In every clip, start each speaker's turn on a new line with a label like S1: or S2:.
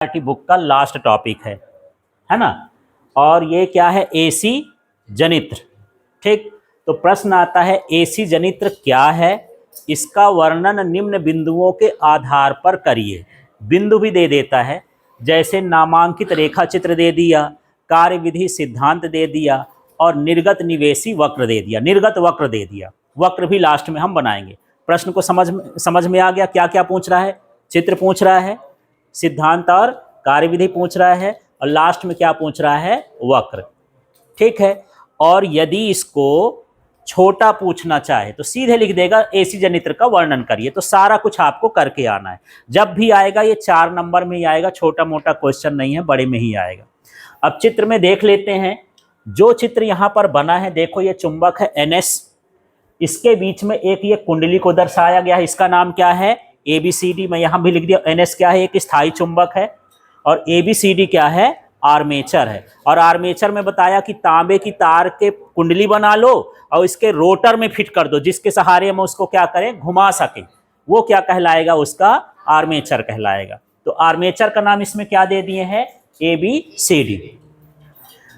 S1: की बुक का last topic है ना। और ये क्या है, एसी जनित्र। ठीक, तो प्रश्न आता है एसी जनित्र क्या है, इसका वर्णन निम्न बिंदुओं के आधार पर करिए। बिंदु भी दे देता है, जैसे नामांकित रेखा चित्र दे दिया, कार्यविधि सिद्धांत दे दिया और निर्गत निवेशी वक्र दे दिया, निर्गत वक्र दे दिया। वक्र भी लास्ट में हम बनाएंगे। प्रश्न को समझ में आ गया क्या क्या पूछ रहा है? चित्र पूछ रहा है, सिद्धांत और कार्यविधि पूछ रहा है, और लास्ट में क्या पूछ रहा है? वक्र। ठीक है। और यदि इसको छोटा पूछना चाहे तो सीधे लिख देगा एसी जनित्र का वर्णन करिए। तो सारा कुछ आपको करके आना है। जब भी आएगा ये 4 नंबर में ही आएगा, छोटा मोटा क्वेश्चन नहीं है, बड़े में ही आएगा। अब चित्र में देख लेते हैं। जो चित्र यहाँ पर बना है, देखो ये चुंबक है NS, इसके बीच में एक ये कुंडली को दर्शाया गया है, इसका नाम क्या है? ABCD। मैं यहाँ भी लिख दिया। NS क्या है? एक स्थायी चुंबक है, और ABCD क्या है? आर्मेचर है। और आर्मेचर में बताया कि तांबे की तार के कुंडली बना लो और इसके रोटर में फिट कर दो, जिसके सहारे हम उसको क्या करें? घुमा सके। वो क्या कहलाएगा? उसका आर्मेचर कहलाएगा। तो आर्मेचर का नाम इसमें क्या दे दिए हैं? ABCD।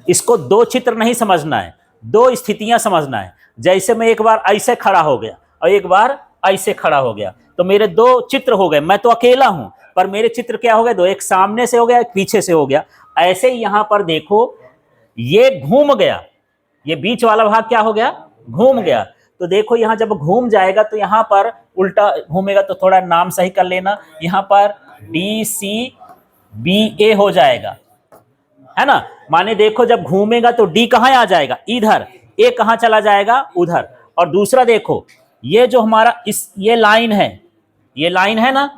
S1: इसको 2 चित्र नहीं समझना है, 2 स्थितियां समझना है। जैसे मैं एक बार ऐसे खड़ा हो गया और एक बार ऐसे खड़ा हो गया, तो मेरे 2 चित्र हो गए। मैं तो अकेला हूं, पर मेरे चित्र क्या हो गए? 2, एक सामने से हो गया, एक पीछे से हो गया। ऐसे ही यहां पर देखो, ये घूम गया, ये बीच वाला भाग क्या हो गया? घूम गया। तो देखो यहां जब घूम जाएगा तो यहां पर उल्टा घूमेगा, तो थोड़ा नाम सही कर लेना। यहां पर DCBA हो जाएगा, है ना। माने देखो जब घूमेगा तो D कहां आ जाएगा? इधर। A कहां चला जाएगा? उधर। और दूसरा देखो, ये जो हमारा ये लाइन है, ये लाइन है ना,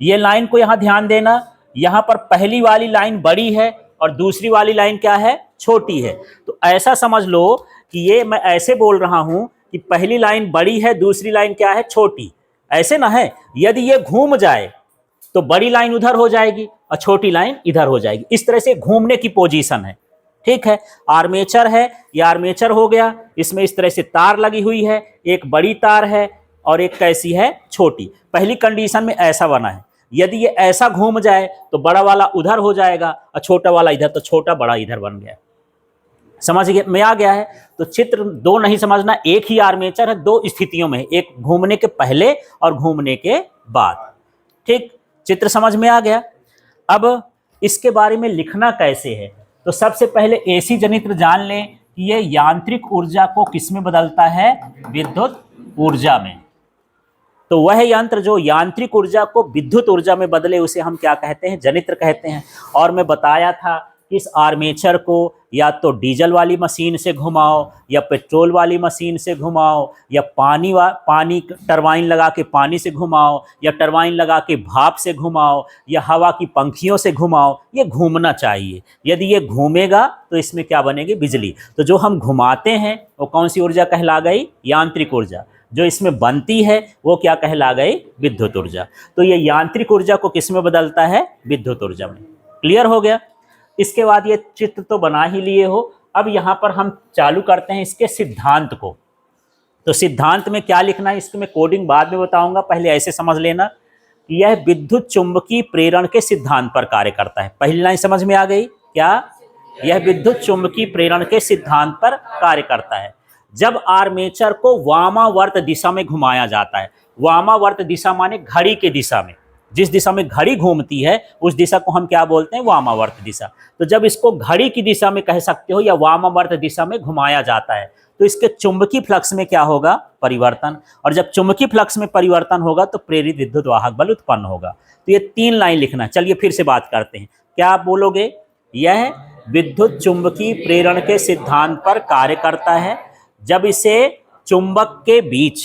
S1: ये लाइन को यहां ध्यान देना। यहां पर पहली वाली लाइन बड़ी है और दूसरी वाली लाइन क्या है? छोटी है। तो ऐसा समझ लो कि ये मैं ऐसे बोल रहा हूं कि पहली लाइन बड़ी है, दूसरी लाइन क्या है? छोटी। ऐसे ना है। यदि ये घूम जाए तो बड़ी लाइन उधर हो जाएगी और छोटी लाइन इधर हो जाएगी। इस तरह से घूमने की पोजीशन है। ठीक है। आर्मेचर है, ये आर्मेचर हो गया। इसमें इस तरह से तार लगी हुई है, एक बड़ी तार है और एक कैसी है? छोटी। पहली कंडीशन में ऐसा बना है। यदि ये ऐसा घूम जाए तो बड़ा वाला उधर हो जाएगा और छोटा वाला इधर, तो छोटा बड़ा इधर बन गया। समझ में आ गया है? तो चित्र 2 नहीं समझना, एक ही आर्मेचर है, 2 स्थितियों में, एक घूमने के पहले और घूमने के बाद। ठीक, चित्र समझ में आ गया। अब इसके बारे में लिखना कैसे है? तो सबसे पहले एसी जनित्र जान लें कि ये यांत्रिक ऊर्जा को किसमें बदलता है? विद्युत ऊर्जा में। तो वह यंत्र जो यांत्रिक ऊर्जा को विद्युत ऊर्जा में बदले, उसे हम क्या कहते हैं? जनित्र कहते हैं। और मैं बताया था कि इस आर्मेचर को या तो डीजल वाली मशीन से घुमाओ, या पेट्रोल वाली मशीन से घुमाओ, या पानी टरबाइन लगा के पानी से घुमाओ, या टरबाइन लगा के भाप से घुमाओ, या हवा की पंखियों से घुमाओ। ये घूमना चाहिए। यदि ये घूमेगा तो इसमें क्या बनेगी? बिजली। तो जो हम घुमाते हैं वो कौन सी ऊर्जा कहला गई? यांत्रिक ऊर्जा। जो इसमें बनती है वो क्या कहला गई? विद्युत ऊर्जा। तो ये यांत्रिक ऊर्जा को किस में बदलता है? विद्युत ऊर्जा में। क्लियर हो गया? इसके बाद ये चित्र तो बना ही लिए हो। अब यहाँ पर हम चालू करते हैं इसके सिद्धांत को। तो सिद्धांत में क्या लिखना है, इसकी मैं कोडिंग बाद में बताऊंगा, पहले ऐसे समझ लेना कि यह विद्युत चुंबकीय प्रेरण के सिद्धांत पर कार्य करता है। पहली लाइन समझ में आ गई क्या? यह विद्युत चुंबकीय प्रेरण के सिद्धांत पर कार्य करता है जब आर्मेचर को वामावर्त दिशा में घुमाया जाता है। वामावर्त दिशा माने घड़ी के दिशा में, जिस दिशा में घड़ी घूमती है उस दिशा को हम क्या बोलते हैं? वामावर्त दिशा। तो जब इसको घड़ी की दिशा में कह सकते हो या वामावर्त दिशा में घुमाया जाता है, तो इसके चुंबकीय फ्लक्स में क्या होगा? परिवर्तन। और जब चुंबकीय फ्लक्स में परिवर्तन होगा तो प्रेरित विद्युत वाहक बल उत्पन्न होगा। तो ये 3 लाइन लिखना है। चलिए फिर से बात करते हैं। क्या आप बोलोगे? यह विद्युत चुंबकीय प्रेरण के सिद्धांत पर कार्य करता है जब इसे चुंबक के बीच,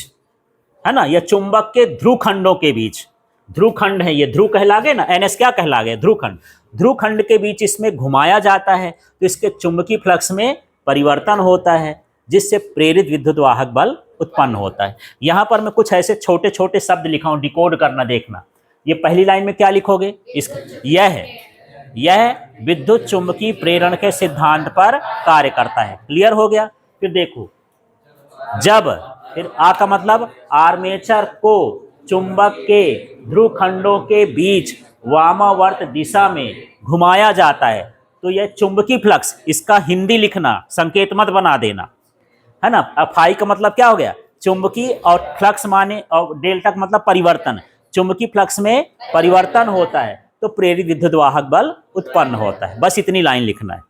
S1: है ना, या चुंबक के ध्रुवखंडों के बीच, ध्रुवखंड है ये, ध्रुव कहला गए ना, NS क्या कहला गया? ध्रुवखंड। ध्रुवखंड के बीच इसमें घुमाया जाता है तो इसके चुंबकीय फ्लक्स में परिवर्तन होता है, जिससे प्रेरित विद्युत वाहक बल उत्पन्न होता है। यहां पर मैं कुछ ऐसे छोटे छोटे शब्द लिखा हूं, डिकोड करना, देखना। ये पहली लाइन में क्या लिखोगे? यह विद्युत चुंबकीय प्रेरण के सिद्धांत पर कार्य करता है। क्लियर हो गया? फिर देखो, जब, फिर आ का मतलब आर्मेचर को चुंबक के ध्रुव खंडों के बीच वामावर्त दिशा में घुमाया जाता है, तो यह चुंबकीय फ्लक्स, इसका हिंदी लिखना, संकेत मत बना देना, है ना। अब फाई का मतलब क्या हो गया, चुंबकीय, और फ्लक्स माने, और डेल्टा का मतलब परिवर्तन। चुंबकीय फ्लक्स में परिवर्तन होता है तो प्रेरित विद्युत वाहक बल उत्पन्न होता है। बस इतनी लाइन लिखना है,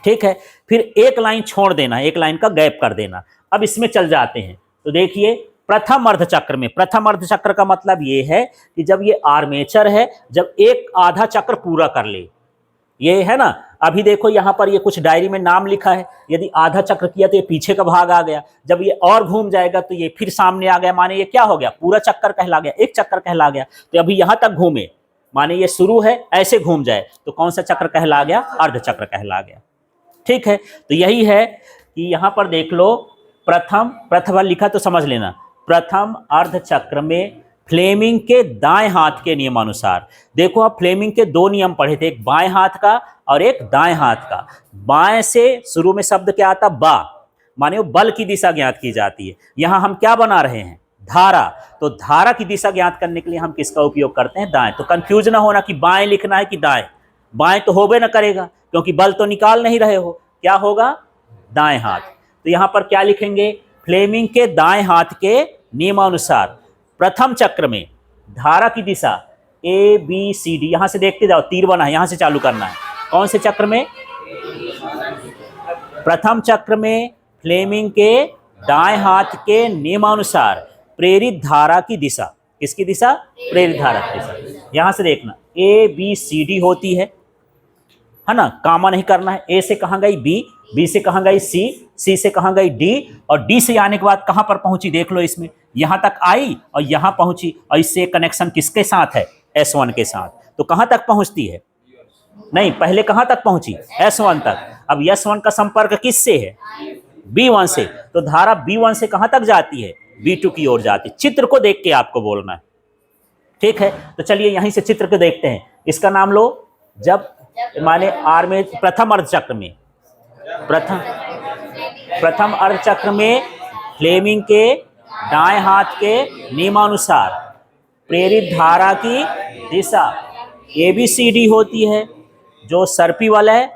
S1: ठीक है। फिर एक लाइन छोड़ देना, एक लाइन का गैप कर देना। अब इसमें चल जाते हैं, तो देखिए प्रथम अर्धचक्र में, प्रथम अर्धचक्र का मतलब ये है कि जब ये आर्मेचर है, जब एक आधा चक्र पूरा कर ले, ये है ना। अभी देखो यहाँ पर ये कुछ डायरी में नाम लिखा है, यदि आधा चक्र किया तो ये पीछे का भाग आ गया, जब ये और घूम जाएगा तो ये फिर सामने आ गया, माने ये क्या हो गया, पूरा चक्कर कहला गया, एक चक्कर कहला गया। तो अभी यहाँ तक घूमे, माने ये शुरू है, ऐसे घूम जाए तो कौन सा चक्र कहला गया, अर्धचक्र कहला गया, ठीक है। तो यही है कि यहाँ पर देख लो, प्रथम लिखा तो समझ लेना, प्रथम अर्धचक्र में फ्लेमिंग के दाएं हाथ के नियमानुसार, देखो आप फ्लेमिंग के दो नियम पढ़े थे, एक बाएं हाथ का और एक दाएं हाथ का। बाएं से शुरू में शब्द क्या आता, बा, माने वो बल की दिशा ज्ञात की जाती है। यहां हम क्या बना रहे हैं, धारा, तो धारा की दिशा ज्ञात करने के लिए हम किसका उपयोग करते हैं, दाएं। तो कंफ्यूज ना होना कि बाएं लिखना है कि दाएं, बाएं तो होबे ना करेगा क्योंकि बल तो निकाल नहीं रहे हो, क्या होगा, दाएं हाथ। तो यहां पर क्या लिखेंगे, फ्लेमिंग के दाएं हाथ के नियमानुसार प्रथम चक्र में धारा की दिशा ए बी सी डी, यहां से देखते जाओ, तीर बना है, यहां से चालू करना है। कौन से चक्र में, प्रथम चक्र में फ्लेमिंग के दाएं हाथ के नियमानुसार प्रेरित धारा की दिशा, किसकी दिशा, प्रेरित धारा की दिशा। यहां से देखना ए बी सी डी होती है ना, कामा नहीं करना है। ए से कहां गई बी, बी से कहां गई सी, सी से कहां गई डी, और डी से आने के बाद कहां पर पहुंची, देख लो इसमें, यहां तक आई और यहां पहुंची, और इससे कनेक्शन किसके साथ है, S1 के साथ। तो कहां तक पहुंचती है, नहीं पहले कहां तक पहुंची, S1 तक। अब S1 का संपर्क किससे है, B1 से, तो धारा B1 से कहां तक जाती है, B2 की ओर जाती है। चित्र को देख के आपको बोलना है, ठीक है। तो चलिए यहीं से चित्र को देखते हैं, इसका नाम लो, जब माने आर में प्रथम अर्धचक्र में, प्रथम अर्धचक्र में फ्लेमिंग के दाएं हाथ के नियमानुसार प्रेरित धारा की दिशा ABCD होती है, जो सर्पी वाला है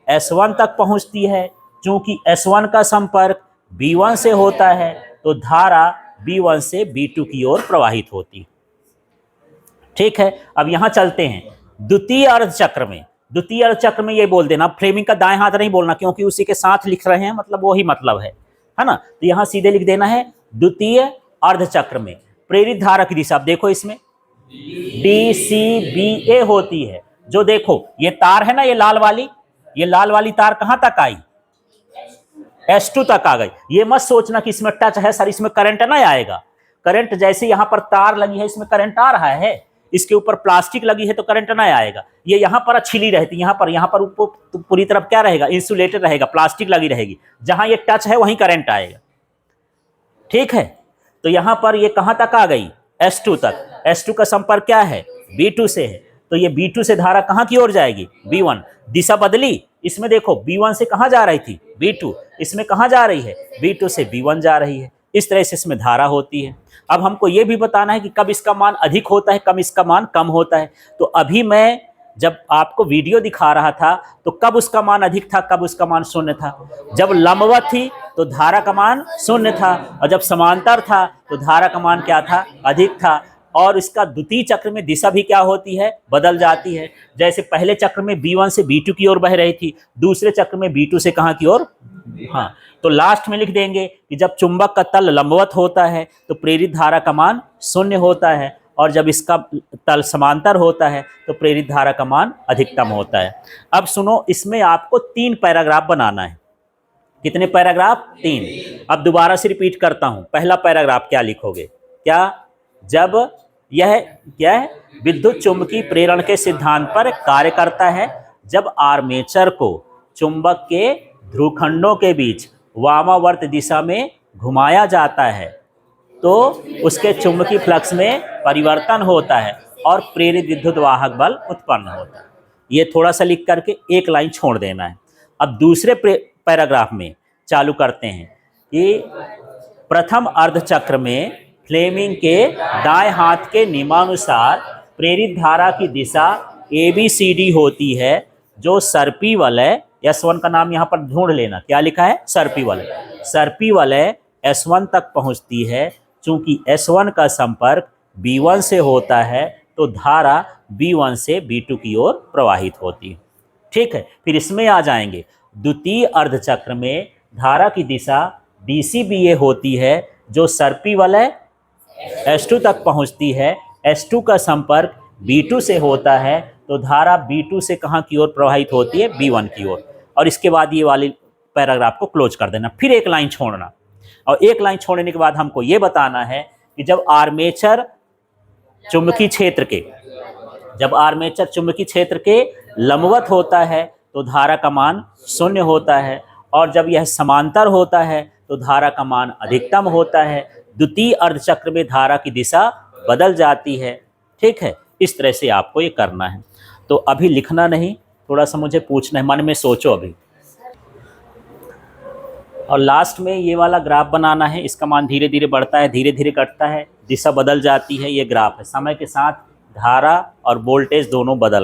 S1: S1 तक पहुंचती है। चूंकि S1 का संपर्क B1 से होता है तो धारा B1 से B2 की ओर प्रवाहित होती है, ठीक है। अब यहां चलते हैं द्वितीय अर्धचक्र में। द्वितीय अर्धचक्र में ये बोल देना, फ्लेमिंग का दाएं हाथ नहीं बोलना क्योंकि उसी के साथ लिख रहे हैं, मतलब वही मतलब है ना। तो यहां सीधे लिख देना है द्वितीय अर्धचक्र में प्रेरित धारा की दिशा। अब देखो इसमें DCBA होती है, जो देखो ये तार है ना, ये लाल वाली तार कहां तक आई, S2 तक आ गई। ये मत सोचना कि इसमें टच है सर, इसमें करंट ना आएगा। करंट जैसे यहां पर तार लगी है, इसमें करंट आ रहा है, इसके ऊपर प्लास्टिक लगी है तो करंट ना आएगा। ये यहां पर छिली रहती, यहां पर पूरी तरफ क्या रहेगा, इंसुलेटेड रहेगा, प्लास्टिक लगी रहेगी। जहां ये टच है वहीं करंट आएगा, ठीक है। तो यहां पर ये कहां तक आ गई, S2 तक। S2 का संपर्क क्या है, B2 से है, तो ये B2 से धारा कहां की ओर जाएगी, B1। दिशा बदली, इसमें देखो B1 से कहां जा रही थी, B2, इसमें कहां जा रही है, B2 से B1 जा रही है। इस तरह से इसमें धारा होती है। अब हमको ये भी बताना है कि कब इसका मान अधिक होता है, कब इसका मान कम होता है। तो अभी मैं जब आपको वीडियो दिखा रहा था तो कब उसका मान अधिक था, कब उसका मान शून्य था। जब लंबवत थी तो धारा का मान शून्य था, और जब समांतर था तो धारा का मान क्या था, अधिक था। और इसका द्वितीय चक्र में दिशा भी क्या होती है, बदल जाती है। जैसे पहले चक्र में B1 से B2 की ओर बह रही थी, दूसरे चक्र में B2 से कहां की ओर, हाँ। तो लास्ट में लिख देंगे कि जब चुंबक का तल लंबवत होता है तो प्रेरित धारा का मान शून्य होता है, और जब इसका तल समांतर होता है तो प्रेरित धारा का मान अधिकतम होता है। अब सुनो, इसमें आपको 3 पैराग्राफ बनाना है। कितने पैराग्राफ, 3। अब दोबारा से रिपीट करता हूं। पहला पैराग्राफ क्या लिखोगे, क्या, जब यह क्या है, विद्युत चुंबकीय प्रेरण के सिद्धांत पर कार्य करता है। जब आर्मेचर को चुंबक के ध्रुवखंडों के बीच वामावर्त दिशा में घुमाया जाता है तो उसके चुंबकीय फ्लक्स में परिवर्तन होता है और प्रेरित विद्युत वाहक बल उत्पन्न होता है। ये थोड़ा सा लिख करके एक लाइन छोड़ देना है। अब दूसरे पैराग्राफ में चालू करते हैं कि प्रथम अर्धचक्र में फ्लेमिंग के दाएं हाथ के नियमानुसार प्रेरित धारा की दिशा ABCD होती है, जो सर्पी वलय S1 का नाम यहाँ पर ढूंढ लेना, क्या लिखा है, सर्पी वलय। सर्पी वलय S1 तक पहुँचती है। चूंकि S1 का संपर्क B1 से होता है तो धारा B1 से B2 की ओर प्रवाहित होती है। ठीक है, फिर इसमें आ जाएंगे। द्वितीय अर्धचक्र में धारा की दिशा DCBA होती है, जो सर्पी वलय S2 तक पहुंचती है। S2 का संपर्क B2 से होता है तो धारा B2 से कहाँ की ओर प्रवाहित होती है, B1 की ओर। और इसके बाद ये वाली पैराग्राफ को क्लोज कर देना, फिर एक लाइन छोड़ना। और एक लाइन छोड़ने के बाद हमको ये बताना है कि जब आर्मेचर चुंबकीय क्षेत्र के लंबवत होता है तो धारा का मान 0 होता है, और जब यह समांतर होता है तो धारा का मान अधिकतम होता है। द्वितीय अर्धचक्र में धारा की दिशा बदल जाती है। ठीक है, इस तरह से आपको ये करना है। तो अभी लिखना नहीं, थोड़ा सा मुझे पूछना है, मन में सोचो अभी। और लास्ट में ये वाला ग्राफ बनाना है। इसका मान धीरे धीरे बढ़ता है, धीरे धीरे घटता है, दिशा बदल जाती है। ये ग्राफ है, समय के साथ धारा और वोल्टेज दोनों बदल